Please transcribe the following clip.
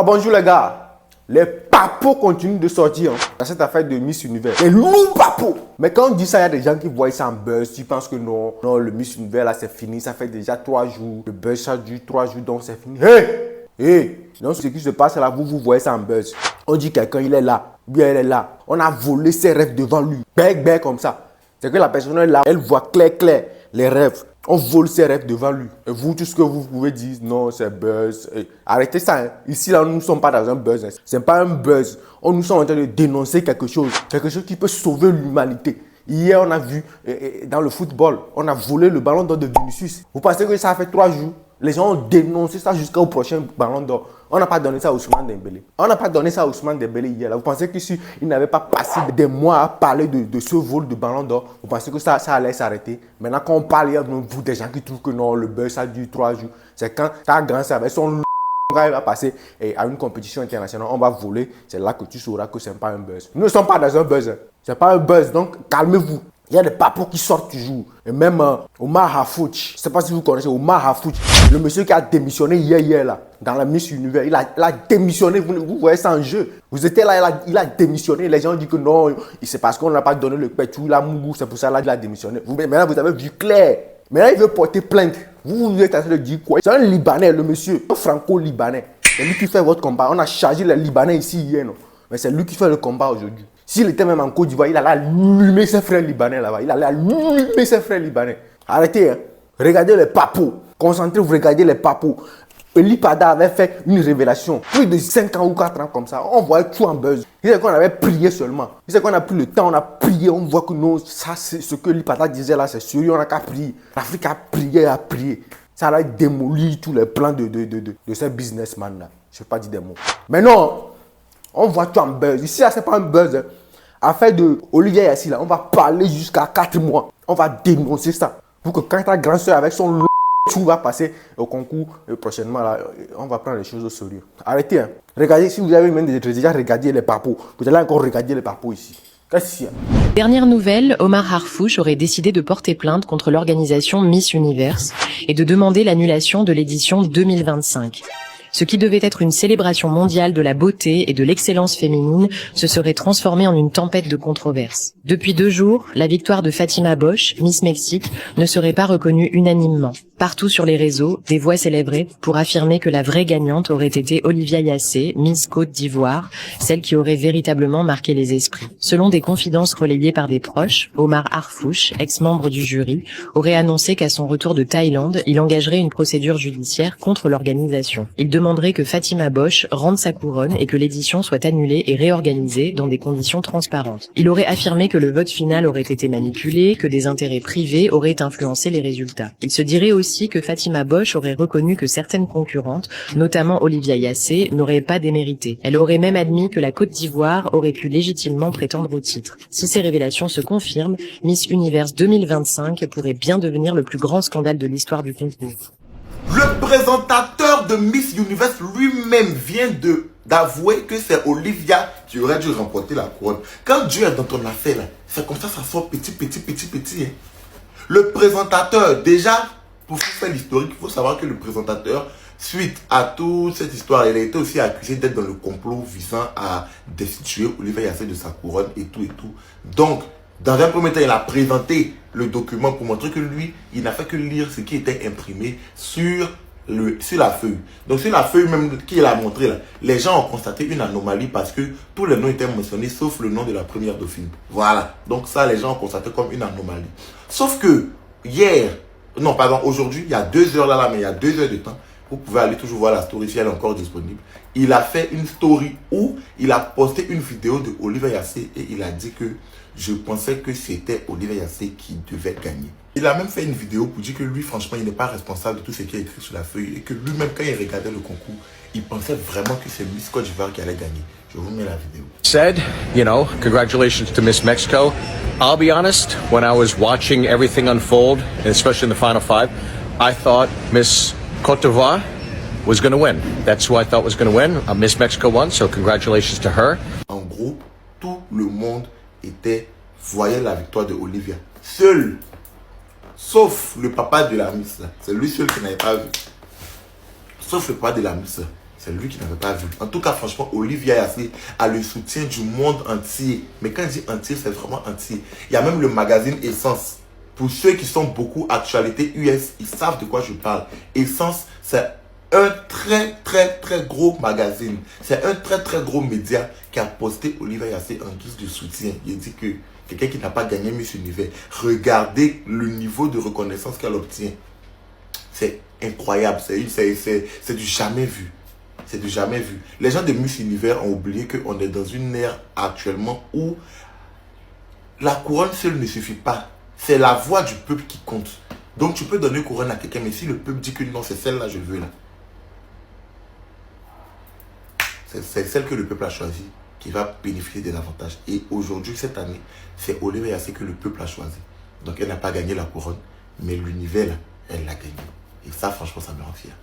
Alors bonjour les gars, les papos continuent de sortir dans cette affaire de Miss Univers. Les loups papos. Mais quand on dit ça, il y a des gens qui voient ça en buzz. Ils pensent que non, le Miss Univers là c'est fini. Ça fait déjà 3 jours. Le buzz ça dure 3 jours donc c'est fini. Donc ce qui se passe là, vous voyez ça en buzz. On dit quelqu'un il est là, bien elle est là. On a volé ses rêves devant lui. Bec comme ça. C'est que la personne est là, elle voit clair les rêves. On vole ses rêves devant lui. Et vous, tout ce que vous pouvez dire, non, c'est buzz. Arrêtez ça. Hein. Ici, là, nous ne sommes pas dans un buzz. Hein. Ce n'est pas un buzz. Nous sommes en train de dénoncer quelque chose. Quelque chose qui peut sauver l'humanité. Hier, on a vu, dans le football, on a volé le ballon d'or de Vinicius. Vous pensez que ça a fait 3 jours? Les gens ont dénoncé ça jusqu'au prochain ballon d'or. On n'a pas donné ça à Ousmane Dembélé. On n'a pas donné ça à Ousmane Dembélé hier. Là. Vous pensez que si il n'avait pas passé des mois à parler de ce vol de ballon d'or, vous pensez que ça allait s'arrêter? Maintenant, quand on parle, il y a vous des gens qui trouvent que non, le buzz, ça dure 3 jours. C'est quand ta grand ça avec son il va passer à une compétition internationale, on va voler. C'est là que tu sauras que ce n'est pas un buzz. Nous ne sommes pas dans un buzz. Ce n'est pas un buzz, donc calmez-vous. Il y a des papos qui sortent toujours. Et même Omar Hafouch, je ne sais pas si vous connaissez Omar Hafouch, le monsieur qui a démissionné hier là, dans la Miss Univers. Il a démissionné, vous voyez ça en jeu. Vous étiez là, il a démissionné. Les gens disent que non, c'est parce qu'on n'a pas donné le pétou, il a mougou, c'est pour ça qu'il a démissionné. Maintenant, vous avez vu clair. Maintenant, il veut porter plainte. Vous êtes en train de dire quoi? C'est un Libanais, le monsieur, un franco-libanais. C'est lui qui fait votre combat. On a chargé les Libanais ici hier, non? Mais c'est lui qui fait le combat aujourd'hui. S'il était même en Côte d'Ivoire, il allait allumer ses frères libanais là-bas. Il allait allumer ses frères libanais. Arrêtez, hein. Regardez les papos. Concentrez-vous, regardez les papos. Eli Pada avait fait une révélation. Plus de 5 ans ou 4 ans comme ça. On voyait tout en buzz. Il disait qu'on avait prié seulement. Il disait qu'on a pris le temps, on a prié. On voit que non, ça c'est ce que Eli Pada disait là, c'est sérieux. On n'a qu'à prier. L'Afrique a prié. Ça a démoli tous les plans de ces businessmen là. Je ne vais pas dire des mots. Mais non, on voit tout en buzz. Ici, là, ce n'est pas un buzz. Hein. Affaire de Olivier Yassi, là, on va parler jusqu'à 4 mois. On va dénoncer ça. Pour que quand ta grande soeur avec son tout va passer au concours prochainement, là, on va prendre les choses au sérieux. Arrêtez. Hein. Regardez, si vous avez même déjà regardé les papos, vous allez encore regarder les papos ici. Qu'est-ce Dernière nouvelle, Omar Harfouch aurait décidé de porter plainte contre l'organisation Miss Univers et de demander l'annulation de l'édition 2025. Ce qui devait être une célébration mondiale de la beauté et de l'excellence féminine se serait transformé en une tempête de controverses. Depuis 2 jours, la victoire de Fatima Bosch, Miss Mexique, ne serait pas reconnue unanimement. Partout sur les réseaux, des voix s'élèveraient pour affirmer que la vraie gagnante aurait été Olivia Yassé, Miss Côte d'Ivoire, celle qui aurait véritablement marqué les esprits. Selon des confidences relayées par des proches, Omar Harfouch, ex-membre du jury, aurait annoncé qu'à son retour de Thaïlande, il engagerait une procédure judiciaire contre l'organisation. Il demanderait que Fatima Bosch rende sa couronne et que l'édition soit annulée et réorganisée dans des conditions transparentes. Il aurait affirmé que le vote final aurait été manipulé, que des intérêts privés auraient influencé les résultats. Il se dirait aussi que Fatima Bosch aurait reconnu que certaines concurrentes, notamment Olivia Yassé, n'auraient pas démérité. Elle aurait même admis que la Côte d'Ivoire aurait pu légitimement prétendre au titre. Si ces révélations se confirment, Miss Univers 2025 pourrait bien devenir le plus grand scandale de l'histoire du concours. Le présentateur de Miss Universe lui-même vient d'avouer que c'est Olivia qui aurait dû remporter la couronne. Quand Dieu est dans ton affaire, c'est comme ça sort petit. Hein. Le présentateur, déjà, pour faire l'historique, il faut savoir que le présentateur, suite à toute cette histoire, il a été aussi accusé d'être dans le complot visant à destituer Olivia Yassé de sa couronne et tout. Donc, dans un premier temps, il a présenté le document pour montrer que lui, il n'a fait que lire ce qui était imprimé sur la feuille. Donc sur la feuille même qu'il a montré là, les gens ont constaté une anomalie parce que tous les noms étaient mentionnés sauf le nom de la première dauphine. Voilà. Donc ça, les gens ont constaté comme une anomalie. Sauf que aujourd'hui, il y a 2 heures là, mais il y a 2 heures de temps. Vous pouvez aller toujours voir la story si elle est encore disponible. Il a fait une story où il a posté une vidéo de Olivia Yassé et il a dit que je pensais que c'était Olivia Yassé qui devait gagner. Il a même fait une vidéo pour dire que lui, franchement, il n'est pas responsable de tout ce qui est écrit sur la feuille et que lui-même, quand il regardait le concours, il pensait vraiment que c'est Miss Côte d'Ivoire qui allait gagner. Je vous mets la vidéo. Said, congratulations to Miss Mexico. I'll be honest, when I was watching everything unfold, and especially in the final 5, I thought Miss Côte d'Ivoire was going to win. That's who I thought was going to win. Miss Mexico won, so congratulations to her. En gros, tout le monde voyait la victoire de Olivia. Seul, sauf le papa de la Miss. C'est lui seul qui n'avait pas vu. Sauf le papa de la Miss. C'est lui qui n'avait pas vu. En tout cas, franchement, Olivia Yassé a le soutien du monde entier. Mais quand je dis entier, c'est vraiment entier. Il y a même le magazine Essence. Pour ceux qui sont beaucoup actualité US, ils savent de quoi je parle. Essence, c'est un très gros magazine. C'est un très gros média qui a posté Olivia Yassé en guise de soutien. Il dit que quelqu'un qui n'a pas gagné Miss Univers, regardez le niveau de reconnaissance qu'elle obtient. C'est incroyable. C'est du jamais vu. C'est du jamais vu. Les gens de Miss Univers ont oublié qu'on est dans une ère actuellement où la couronne seule ne suffit pas. C'est la voix du peuple qui compte. Donc tu peux donner couronne à quelqu'un, mais si le peuple dit que non, c'est celle-là je veux là. C'est celle que le peuple a choisie qui va bénéficier des avantages. Et aujourd'hui, cette année, c'est Olivia Yassé que le peuple a choisi. Donc elle n'a pas gagné la couronne, mais l'univers, elle l'a gagné. Et ça, franchement, ça me rend fier.